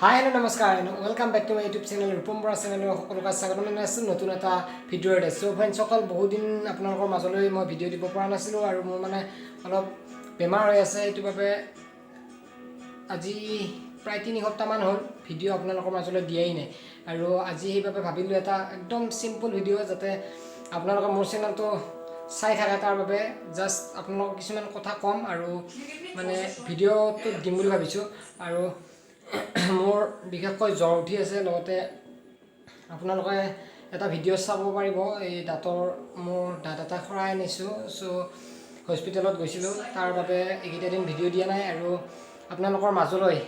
হাই hello' নমস্কাৰ welcome back to my YouTube channel Rupam Bora চেনেলৰ সকলোকে স্বাগতম জনাইছোঁ নতুন এটা ভিডিঅ'ৰে। চ' ফ্ৰেণ্ডসকল, বহুত দিন আপোনালোকৰ মাজলৈ মই ভিডিঅ' দিব পৰা নাছিলোঁ আৰু মোৰ মানে অলপ বেমাৰ হৈ আছে। সেইটো বাবে আজি প্ৰায় 3 সপ্তাহমান হ'ল ভিডিঅ' আপোনালোকৰ মাজলৈ দিয়াই নাই। আৰু আজি সেইবাবে ভাবিলোঁ এটা একদম চিম্পল ভিডিঅ' যাতে আপোনালোকে মোৰ চেনেলটো চাই থাকে, তাৰ বাবে জাষ্ট আপোনালোকক কিছুমান কথা ক'ম আৰু মানে ভিডিঅ'টোত দিম বুলি ভাবিছোঁ। আৰু মোৰ বিশেষকৈ জ্বৰ উঠি আছে, লগতে আপোনালোকে এটা ভিডিঅ' চাব পাৰিব। এই মোৰ দাঁত এটা সৰাই আনিছোঁ। চ' হস্পিটেলত গৈছিলোঁ, তাৰ বাবে এইকেইটা দিন ভিডিঅ' দিয়া নাই। আৰু আপোনালোকৰ মাজলৈ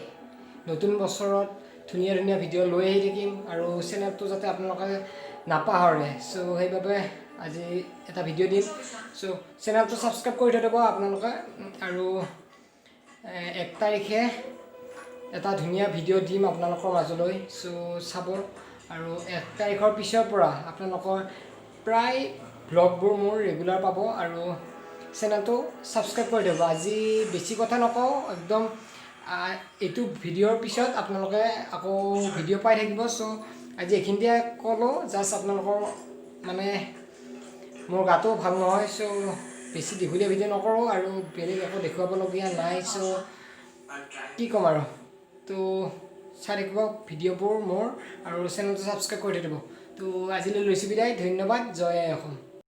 নতুন বছৰত ধুনীয়া ধুনীয়া ভিডিঅ' লৈ আহি থাকিম আৰু চেনেলটো যাতে আপোনালোকে নাপাহৰে। চ' সেইবাবে আজি এটা ভিডিঅ' দিম। চ' চেনেলটো ছাবস্ক্ৰাইব কৰি থৈ দিব আপোনালোকে। আৰু 1 তাৰিখে এটা ধুনীয়া ভিডিঅ' দিম আপোনালোকৰ মাজলৈ। চ' চাব। আৰু 1 তাৰিখৰ পিছৰ পৰা আপোনালোকৰ প্ৰায় ভ্লগবোৰ মোৰ ৰেগুলাৰ পাব আৰু চেনেলটো ছাবস্ক্ৰাইব কৰি দিব। আজি বেছি কথা নকওঁ, একদম এইটো ভিডিঅ'ৰ পিছত আপোনালোকে আকৌ ভিডিঅ' পাই থাকিব। চ' আজি এইখিনিতে ক'লোঁ, জাষ্ট আপোনালোকৰ মানে মোৰ গাটো ভাল নহয়। চ' বেছি দীঘলীয়া ভিডিঅ' নকৰোঁ আৰু বেলেগ একো দেখুৱাবলগীয়া নাই। চ' কি ক'ম আৰু, তো চাই থাকিব ভিডিঅ'বোৰ মোৰ আৰু চেনেলটো ছাবস্ক্ৰাইব কৰি থৈ দিব। তো আজিলৈ লৈছোঁ বিদায়। ধন্যবাদ। জয় আই অসম।